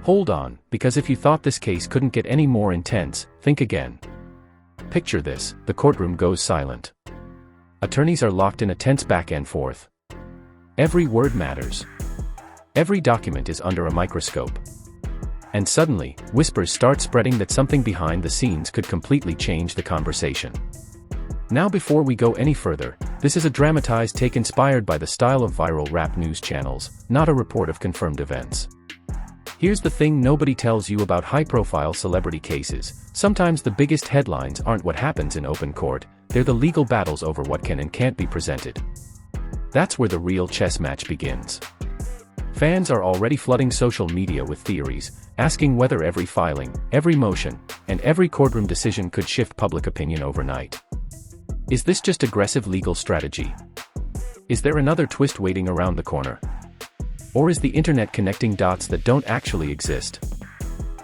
Hold on, because if you thought this case couldn't get any more intense, think again. Picture this: the courtroom goes silent. Attorneys are locked in a tense back and forth. Every word matters. Every document is under a microscope. And suddenly, whispers start spreading that something behind the scenes could completely change the conversation. Now, before we go any further, this is a dramatized take inspired by the style of viral rap news channels, not a report of confirmed events. Here's the thing nobody tells you about high-profile celebrity cases: sometimes the biggest headlines aren't what happens in open court, they're the legal battles over what can and can't be presented. That's where the real chess match begins. Fans are already flooding social media with theories, asking whether every filing, every motion, and every courtroom decision could shift public opinion overnight. Is this just aggressive legal strategy? Is there another twist waiting around the corner? Or is the internet connecting dots that don't actually exist?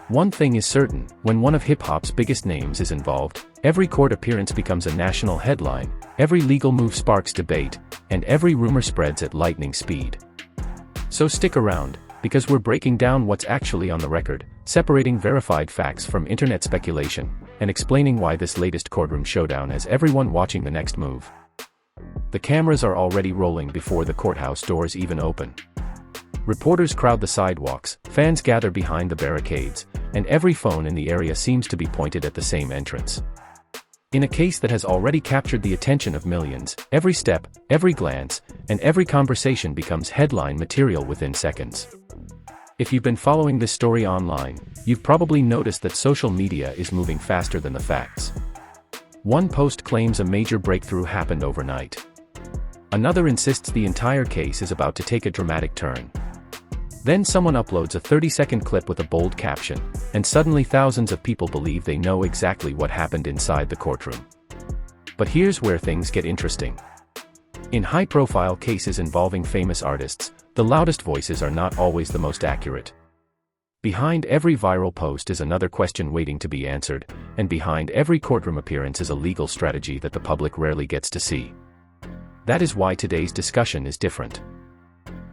One thing is certain: when one of hip-hop's biggest names is involved, every court appearance becomes a national headline, every legal move sparks debate, and every rumor spreads at lightning speed. So stick around, because we're breaking down what's actually on the record, separating verified facts from internet speculation, and explaining why this latest courtroom showdown has everyone watching the next move. The cameras are already rolling before the courthouse doors even open. Reporters crowd the sidewalks, fans gather behind the barricades, and every phone in the area seems to be pointed at the same entrance. In a case that has already captured the attention of millions, every step, every glance, and every conversation becomes headline material within seconds. If you've been following this story online, you've probably noticed that social media is moving faster than the facts. One post claims a major breakthrough happened overnight. Another insists the entire case is about to take a dramatic turn. Then someone uploads a 30-second clip with a bold caption, and suddenly thousands of people believe they know exactly what happened inside the courtroom. But here's where things get interesting. In high-profile cases involving famous artists, the loudest voices are not always the most accurate. Behind every viral post is another question waiting to be answered, and behind every courtroom appearance is a legal strategy that the public rarely gets to see. That is why today's discussion is different.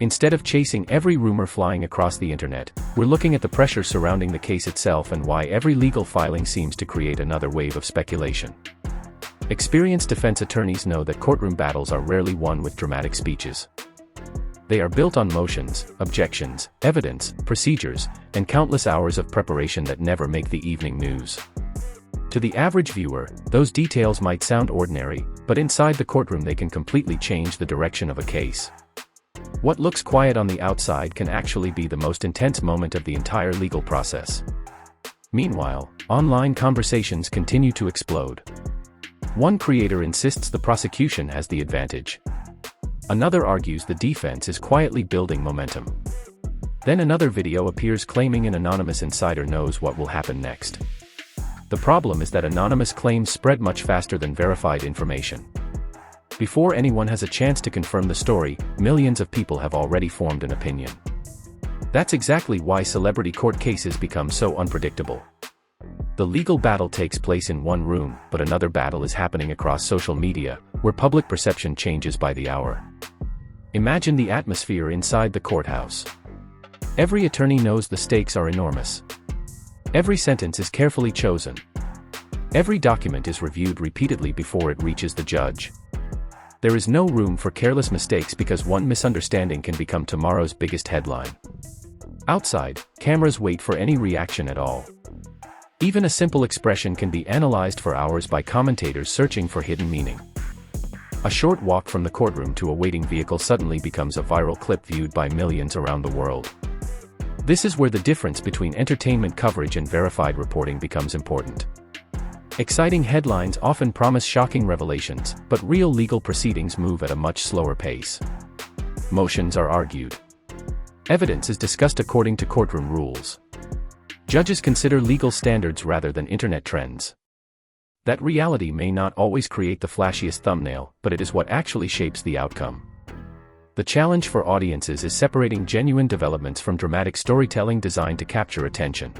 Instead of chasing every rumor flying across the internet, we're looking at the pressure surrounding the case itself and why every legal filing seems to create another wave of speculation. Experienced defense attorneys know that courtroom battles are rarely won with dramatic speeches. They are built on motions, objections, evidence, procedures, and countless hours of preparation that never make the evening news. To the average viewer, those details might sound ordinary, but inside the courtroom they can completely change the direction of a case. What looks quiet on the outside can actually be the most intense moment of the entire legal process. Meanwhile, online conversations continue to explode. One creator insists the prosecution has the advantage. Another argues the defense is quietly building momentum. Then another video appears claiming an anonymous insider knows what will happen next. The problem is that anonymous claims spread much faster than verified information. Before anyone has a chance to confirm the story, millions of people have already formed an opinion. That's exactly why celebrity court cases become so unpredictable. The legal battle takes place in one room, but another battle is happening across social media, where public perception changes by the hour. Imagine the atmosphere inside the courthouse. Every attorney knows the stakes are enormous. Every sentence is carefully chosen. Every document is reviewed repeatedly before it reaches the judge. There is no room for careless mistakes because one misunderstanding can become tomorrow's biggest headline. Outside, cameras wait for any reaction at all. Even a simple expression can be analyzed for hours by commentators searching for hidden meaning. A short walk from the courtroom to a waiting vehicle suddenly becomes a viral clip viewed by millions around the world. This is where the difference between entertainment coverage and verified reporting becomes important. Exciting headlines often promise shocking revelations, but real legal proceedings move at a much slower pace. Motions are argued. Evidence is discussed according to courtroom rules. Judges consider legal standards rather than internet trends. That reality may not always create the flashiest thumbnail, but it is what actually shapes the outcome. The challenge for audiences is separating genuine developments from dramatic storytelling designed to capture attention.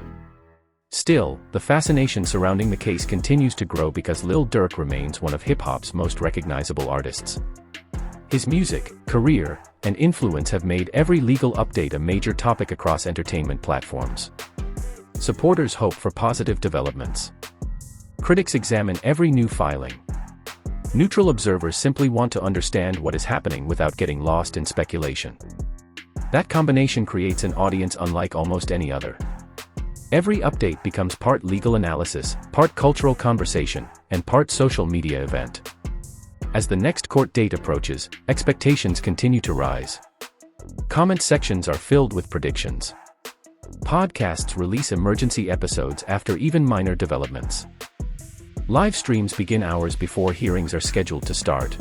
Still, the fascination surrounding the case continues to grow because Lil Durk remains one of hip-hop's most recognizable artists. His music, career, and influence have made every legal update a major topic across entertainment platforms. Supporters hope for positive developments. Critics examine every new filing. Neutral observers simply want to understand what is happening without getting lost in speculation. That combination creates an audience unlike almost any other. Every update becomes part legal analysis, part cultural conversation, and part social media event. As the next court date approaches, expectations continue to rise. Comment sections are filled with predictions. Podcasts release emergency episodes after even minor developments. Live streams begin hours before hearings are scheduled to start.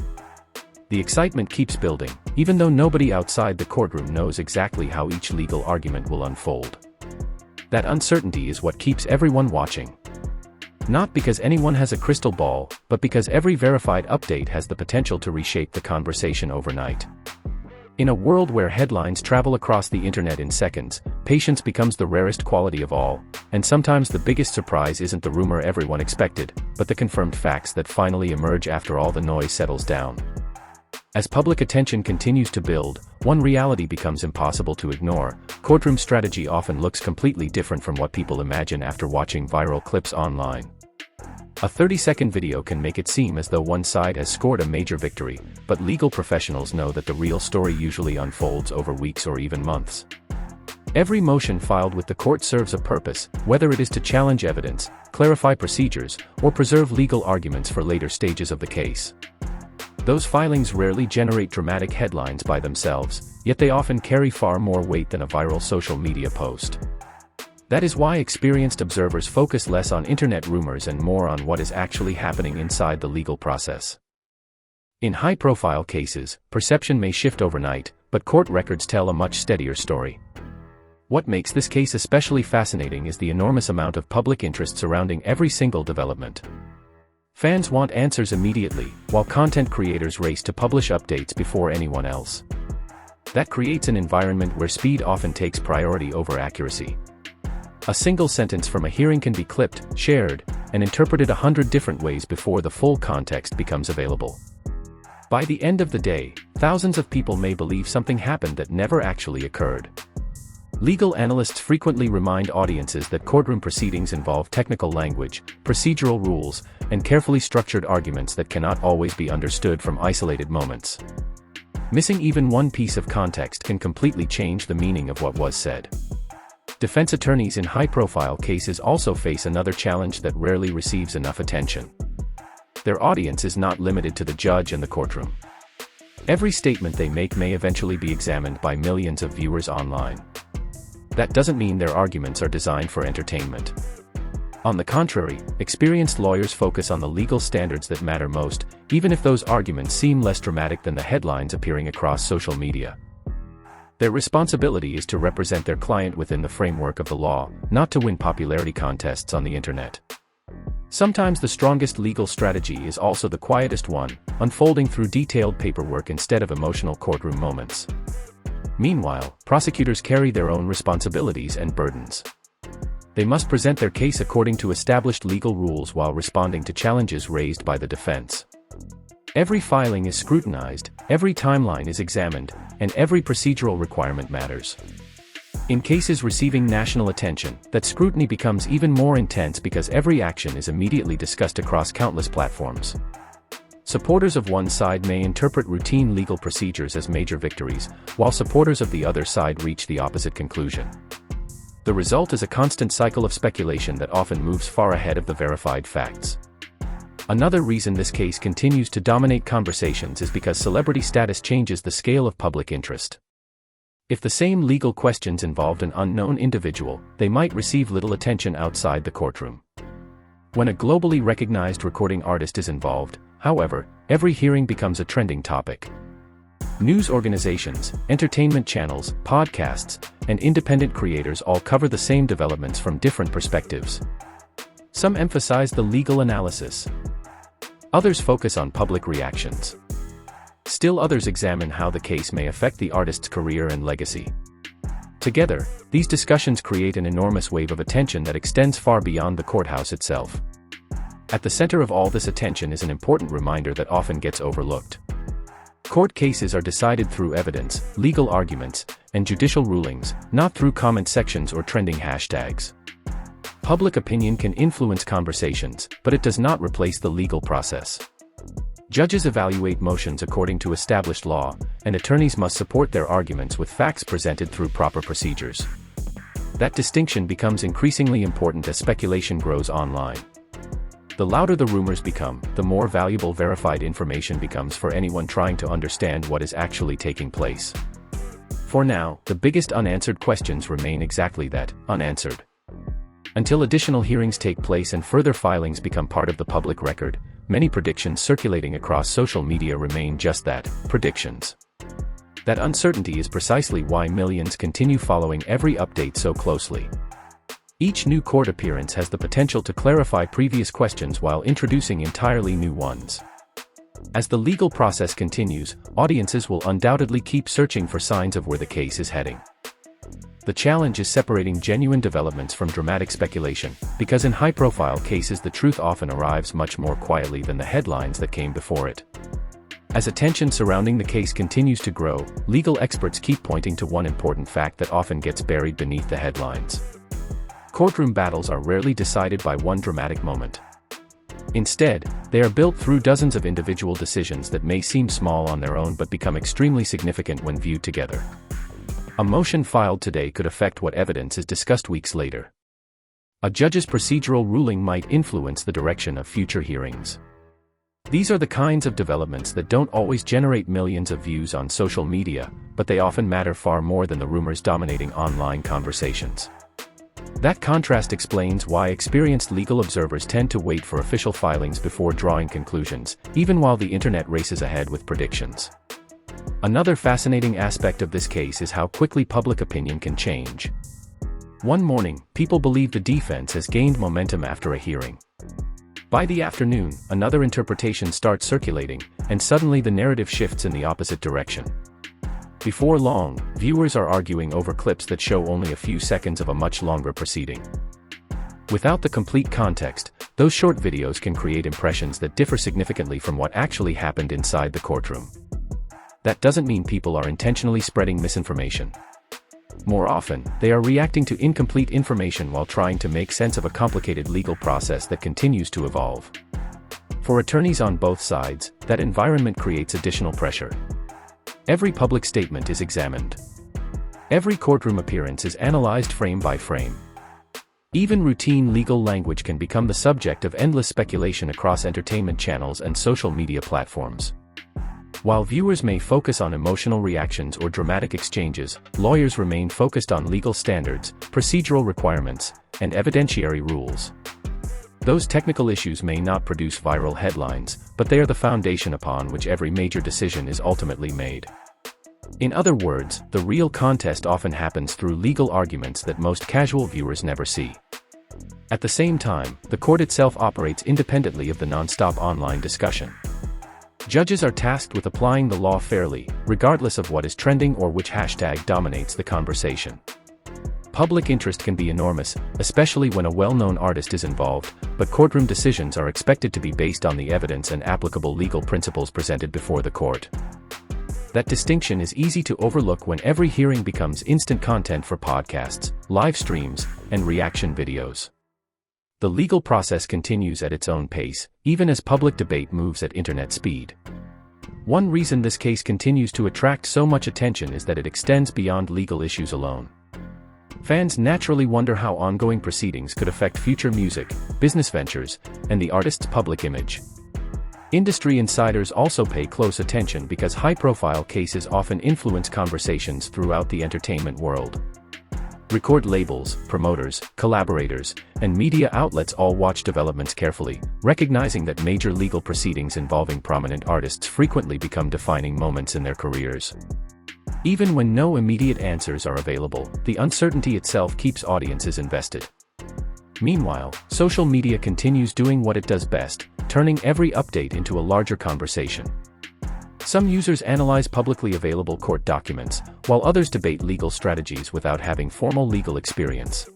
The excitement keeps building, even though nobody outside the courtroom knows exactly how each legal argument will unfold. That uncertainty is what keeps everyone watching. Not because anyone has a crystal ball, but because every verified update has the potential to reshape the conversation overnight. In a world where headlines travel across the internet in seconds, patience becomes the rarest quality of all, and sometimes the biggest surprise isn't the rumor everyone expected, but the confirmed facts that finally emerge after all the noise settles down. As public attention continues to build, one reality becomes impossible to ignore: courtroom strategy often looks completely different from what people imagine after watching viral clips online. A 30-second video can make it seem as though one side has scored a major victory, but legal professionals know that the real story usually unfolds over weeks or even months. Every motion filed with the court serves a purpose, whether it is to challenge evidence, clarify procedures, or preserve legal arguments for later stages of the case. Those filings rarely generate dramatic headlines by themselves, yet they often carry far more weight than a viral social media post. That is why experienced observers focus less on internet rumors and more on what is actually happening inside the legal process. In high-profile cases, perception may shift overnight, but court records tell a much steadier story. What makes this case especially fascinating is the enormous amount of public interest surrounding every single development. Fans want answers immediately, while content creators race to publish updates before anyone else. That creates an environment where speed often takes priority over accuracy. A single sentence from a hearing can be clipped, shared, and interpreted 100 different ways before the full context becomes available. By the end of the day, thousands of people may believe something happened that never actually occurred. Legal analysts frequently remind audiences that courtroom proceedings involve technical language, procedural rules, and carefully structured arguments that cannot always be understood from isolated moments. Missing even one piece of context can completely change the meaning of what was said. Defense attorneys in high-profile cases also face another challenge that rarely receives enough attention. Their audience is not limited to the judge and the courtroom. Every statement they make may eventually be examined by millions of viewers online. That doesn't mean their arguments are designed for entertainment. On the contrary, experienced lawyers focus on the legal standards that matter most, even if those arguments seem less dramatic than the headlines appearing across social media. Their responsibility is to represent their client within the framework of the law, not to win popularity contests on the internet. Sometimes the strongest legal strategy is also the quietest one, unfolding through detailed paperwork instead of emotional courtroom moments. Meanwhile, prosecutors carry their own responsibilities and burdens. They must present their case according to established legal rules while responding to challenges raised by the defense. Every filing is scrutinized, every timeline is examined, and every procedural requirement matters. In cases receiving national attention, that scrutiny becomes even more intense because every action is immediately discussed across countless platforms. Supporters of one side may interpret routine legal procedures as major victories, while supporters of the other side reach the opposite conclusion. The result is a constant cycle of speculation that often moves far ahead of the verified facts. Another reason this case continues to dominate conversations is because celebrity status changes the scale of public interest. If the same legal questions involved an unknown individual, they might receive little attention outside the courtroom. When a globally recognized recording artist is involved, however, every hearing becomes a trending topic. News organizations, entertainment channels, podcasts, and independent creators all cover the same developments from different perspectives. Some emphasize the legal analysis. Others focus on public reactions. Still others examine how the case may affect the artist's career and legacy. Together, these discussions create an enormous wave of attention that extends far beyond the courthouse itself. At the center of all this attention is an important reminder that often gets overlooked. Court cases are decided through evidence, legal arguments, and judicial rulings, not through comment sections or trending hashtags. Public opinion can influence conversations, but it does not replace the legal process. Judges evaluate motions according to established law, and attorneys must support their arguments with facts presented through proper procedures. That distinction becomes increasingly important as speculation grows online. The louder the rumors become, the more valuable verified information becomes for anyone trying to understand what is actually taking place. For now, the biggest unanswered questions remain exactly that, unanswered. Until additional hearings take place and further filings become part of the public record, many predictions circulating across social media remain just that, predictions. That uncertainty is precisely why millions continue following every update so closely. Each new court appearance has the potential to clarify previous questions while introducing entirely new ones. As the legal process continues, audiences will undoubtedly keep searching for signs of where the case is heading. The challenge is separating genuine developments from dramatic speculation, because in high-profile cases the truth often arrives much more quietly than the headlines that came before it. As attention surrounding the case continues to grow, legal experts keep pointing to one important fact that often gets buried beneath the headlines. Courtroom battles are rarely decided by one dramatic moment. Instead, they are built through dozens of individual decisions that may seem small on their own but become extremely significant when viewed together. A motion filed today could affect what evidence is discussed weeks later. A judge's procedural ruling might influence the direction of future hearings. These are the kinds of developments that don't always generate millions of views on social media, but they often matter far more than the rumors dominating online conversations. That contrast explains why experienced legal observers tend to wait for official filings before drawing conclusions, even while the internet races ahead with predictions. Another fascinating aspect of this case is how quickly public opinion can change. One morning, people believe the defense has gained momentum after a hearing. By the afternoon, another interpretation starts circulating, and suddenly the narrative shifts in the opposite direction. Before long, viewers are arguing over clips that show only a few seconds of a much longer proceeding. Without the complete context, those short videos can create impressions that differ significantly from what actually happened inside the courtroom. That doesn't mean people are intentionally spreading misinformation. More often, they are reacting to incomplete information while trying to make sense of a complicated legal process that continues to evolve. For attorneys on both sides, that environment creates additional pressure. Every public statement is examined. Every courtroom appearance is analyzed frame by frame. Even routine legal language can become the subject of endless speculation across entertainment channels and social media platforms. While viewers may focus on emotional reactions or dramatic exchanges, lawyers remain focused on legal standards, procedural requirements, and evidentiary rules. Those technical issues may not produce viral headlines, but they are the foundation upon which every major decision is ultimately made. In other words, the real contest often happens through legal arguments that most casual viewers never see. At the same time, the court itself operates independently of the non-stop online discussion. Judges are tasked with applying the law fairly, regardless of what is trending or which hashtag dominates the conversation. Public interest can be enormous, especially when a well-known artist is involved, but courtroom decisions are expected to be based on the evidence and applicable legal principles presented before the court. That distinction is easy to overlook when every hearing becomes instant content for podcasts, live streams, and reaction videos. The legal process continues at its own pace, even as public debate moves at internet speed. One reason this case continues to attract so much attention is that it extends beyond legal issues alone. Fans naturally wonder how ongoing proceedings could affect future music, business ventures, and the artist's public image. Industry insiders also pay close attention because high-profile cases often influence conversations throughout the entertainment world. Record labels, promoters, collaborators, and media outlets all watch developments carefully, recognizing that major legal proceedings involving prominent artists frequently become defining moments in their careers. Even when no immediate answers are available, the uncertainty itself keeps audiences invested. Meanwhile, social media continues doing what it does best, turning every update into a larger conversation. Some users analyze publicly available court documents, while others debate legal strategies without having formal legal experience.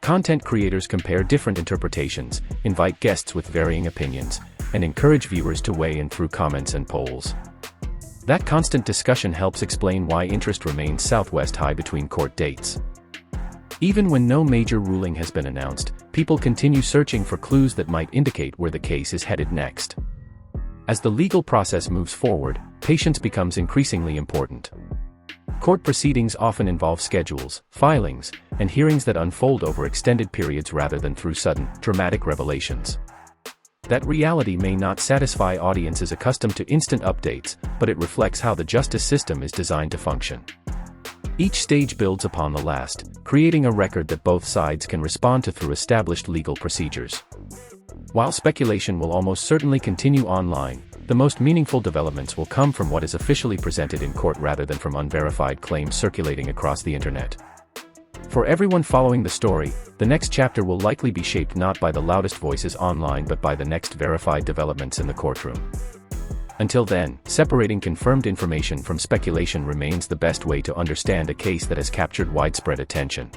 Content creators compare different interpretations, invite guests with varying opinions, and encourage viewers to weigh in through comments and polls. That constant discussion helps explain why interest remains Southwest high between court dates. Even when no major ruling has been announced, people continue searching for clues that might indicate where the case is headed next. As the legal process moves forward, patience becomes increasingly important. Court proceedings often involve schedules, filings, and hearings that unfold over extended periods rather than through sudden, dramatic revelations. That reality may not satisfy audiences accustomed to instant updates, but it reflects how the justice system is designed to function. Each stage builds upon the last, creating a record that both sides can respond to through established legal procedures. While speculation will almost certainly continue online, the most meaningful developments will come from what is officially presented in court rather than from unverified claims circulating across the internet. For everyone following the story, the next chapter will likely be shaped not by the loudest voices online but by the next verified developments in the courtroom. Until then, separating confirmed information from speculation remains the best way to understand a case that has captured widespread attention.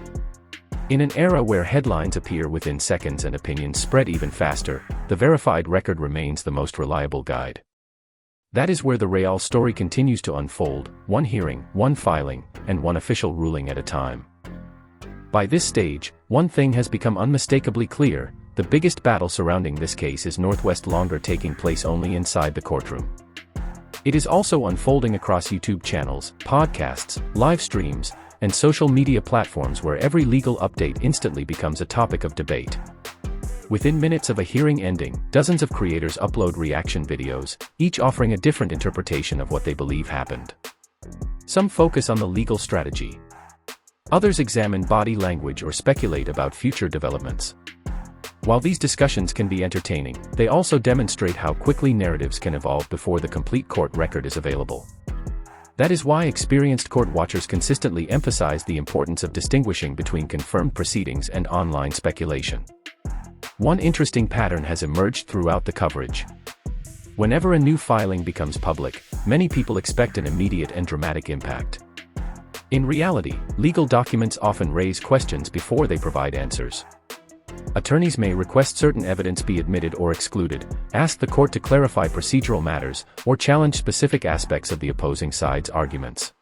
In an era where headlines appear within seconds and opinions spread even faster, the verified record remains the most reliable guide. That is where the real story continues to unfold, one hearing, one filing, and one official ruling at a time. By this stage, one thing has become unmistakably clear: the biggest battle surrounding this case is no longer taking place only inside the courtroom. It is also unfolding across YouTube channels, podcasts, live streams, and social media platforms where every legal update instantly becomes a topic of debate. Within minutes of a hearing ending, dozens of creators upload reaction videos, each offering a different interpretation of what they believe happened. Some focus on the legal strategy. Others examine body language or speculate about future developments. While these discussions can be entertaining, they also demonstrate how quickly narratives can evolve before the complete court record is available. That is why experienced court watchers consistently emphasize the importance of distinguishing between confirmed proceedings and online speculation. One interesting pattern has emerged throughout the coverage. Whenever a new filing becomes public, many people expect an immediate and dramatic impact. In reality, legal documents often raise questions before they provide answers. Attorneys may request certain evidence be admitted or excluded, ask the court to clarify procedural matters, or challenge specific aspects of the opposing side's arguments.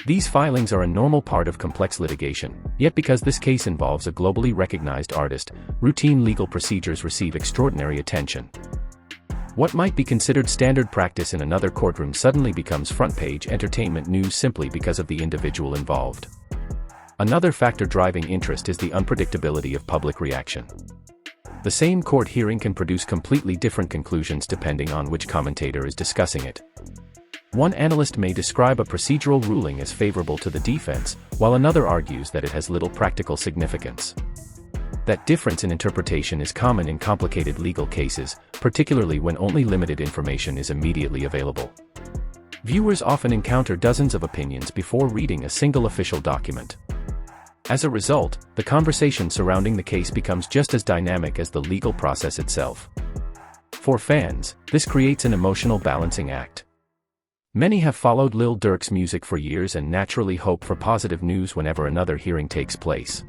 These filings are a normal part of complex litigation, yet because this case involves a globally recognized artist, routine legal procedures receive extraordinary attention. What might be considered standard practice in another courtroom suddenly becomes front-page entertainment news simply because of the individual involved. Another factor driving interest is the unpredictability of public reaction. The same court hearing can produce completely different conclusions depending on which commentator is discussing it. One analyst may describe a procedural ruling as favorable to the defense, while another argues that it has little practical significance. That difference in interpretation is common in complicated legal cases, particularly when only limited information is immediately available. Viewers often encounter dozens of opinions before reading a single official document. As a result, the conversation surrounding the case becomes just as dynamic as the legal process itself. For fans, this creates an emotional balancing act. Many have followed Lil Durk's music for years and naturally hope for positive news whenever another hearing takes place.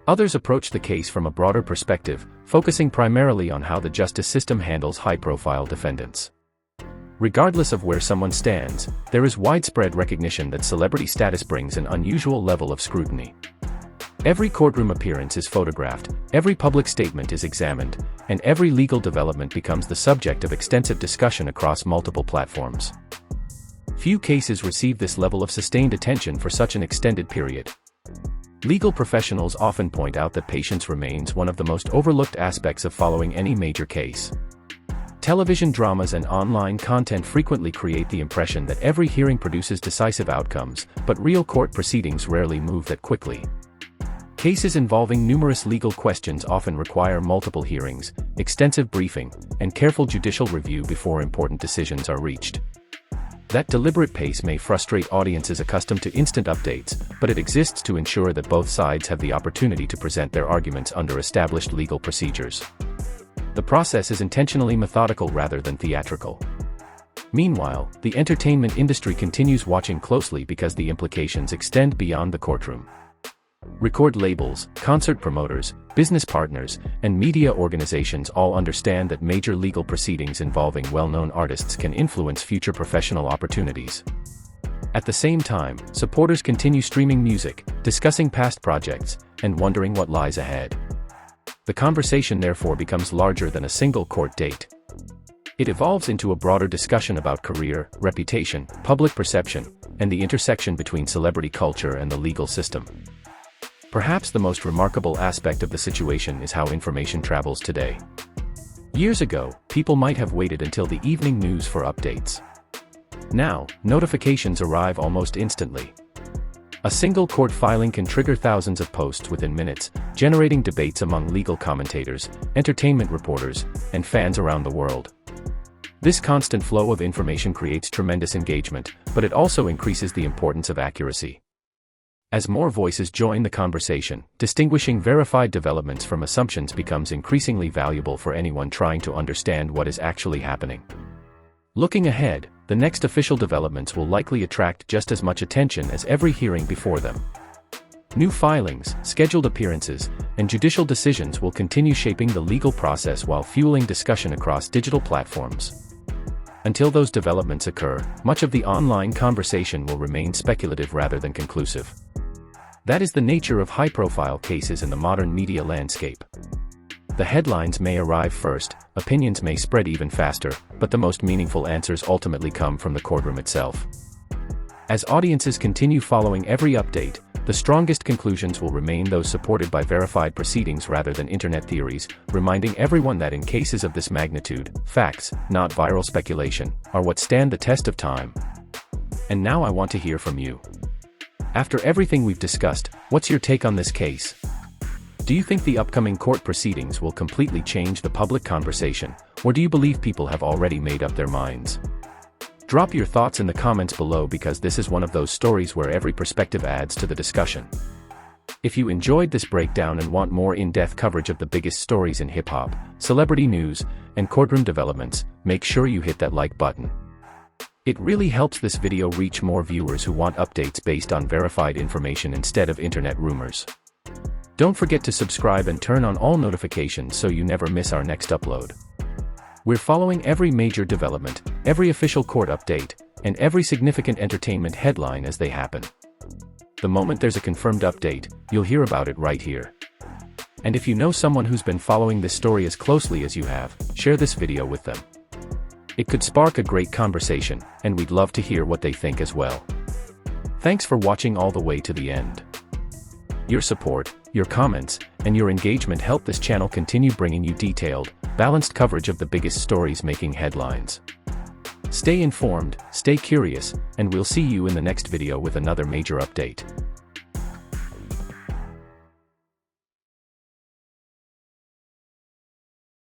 Others approach the case from a broader perspective, focusing primarily on how the justice system handles high-profile defendants. Regardless of where someone stands, there is widespread recognition that celebrity status brings an unusual level of scrutiny. Every courtroom appearance is photographed, every public statement is examined, and every legal development becomes the subject of extensive discussion across multiple platforms. Few cases receive this level of sustained attention for such an extended period. Legal professionals often point out that patience remains one of the most overlooked aspects of following any major case. Television dramas and online content frequently create the impression that every hearing produces decisive outcomes, but real court proceedings rarely move that quickly. Cases involving numerous legal questions often require multiple hearings, extensive briefing, and careful judicial review before important decisions are reached. That deliberate pace may frustrate audiences accustomed to instant updates, but it exists to ensure that both sides have the opportunity to present their arguments under established legal procedures. The process is intentionally methodical rather than theatrical. Meanwhile, the entertainment industry continues watching closely because the implications extend beyond the courtroom. Record labels, concert promoters, business partners, and media organizations all understand that major legal proceedings involving well-known artists can influence future professional opportunities. At the same time, supporters continue streaming music, discussing past projects, and wondering what lies ahead. The conversation therefore becomes larger than a single court date. It evolves into a broader discussion about career, reputation, public perception, and the intersection between celebrity culture and the legal system. Perhaps the most remarkable aspect of the situation is how information travels today. Years ago, people might have waited until the evening news for updates. Now, notifications arrive almost instantly. A single court filing can trigger thousands of posts within minutes, generating debates among legal commentators, entertainment reporters, and fans around the world. This constant flow of information creates tremendous engagement, but it also increases the importance of accuracy. As more voices join the conversation, distinguishing verified developments from assumptions becomes increasingly valuable for anyone trying to understand what is actually happening. Looking ahead, the next official developments will likely attract just as much attention as every hearing before them. New filings, scheduled appearances, and judicial decisions will continue shaping the legal process while fueling discussion across digital platforms. Until those developments occur, much of the online conversation will remain speculative rather than conclusive. That is the nature of high-profile cases in the modern media landscape. The headlines may arrive first, opinions may spread even faster, but the most meaningful answers ultimately come from the courtroom itself. As audiences continue following every update, the strongest conclusions will remain those supported by verified proceedings rather than internet theories, reminding everyone that in cases of this magnitude, facts, not viral speculation, are what stand the test of time. And now I want to hear from you. After everything we've discussed, what's your take on this case? Do you think the upcoming court proceedings will completely change the public conversation, or do you believe people have already made up their minds? Drop your thoughts in the comments below because this is one of those stories where every perspective adds to the discussion. If you enjoyed this breakdown and want more in-depth coverage of the biggest stories in hip-hop, celebrity news, and courtroom developments, make sure you hit that like button. It really helps this video reach more viewers who want updates based on verified information instead of internet rumors. Don't forget to subscribe and turn on all notifications so you never miss our next upload. We're following every major development, every official court update, and every significant entertainment headline as they happen. The moment there's a confirmed update, you'll hear about it right here. And if you know someone who's been following this story as closely as you have, share this video with them. It could spark a great conversation, and we'd love to hear what they think as well. Thanks for watching all the way to the end. Your support, your comments, and your engagement help this channel continue bringing you detailed, balanced coverage of the biggest stories making headlines. Stay informed, stay curious, and we'll see you in the next video with another major update.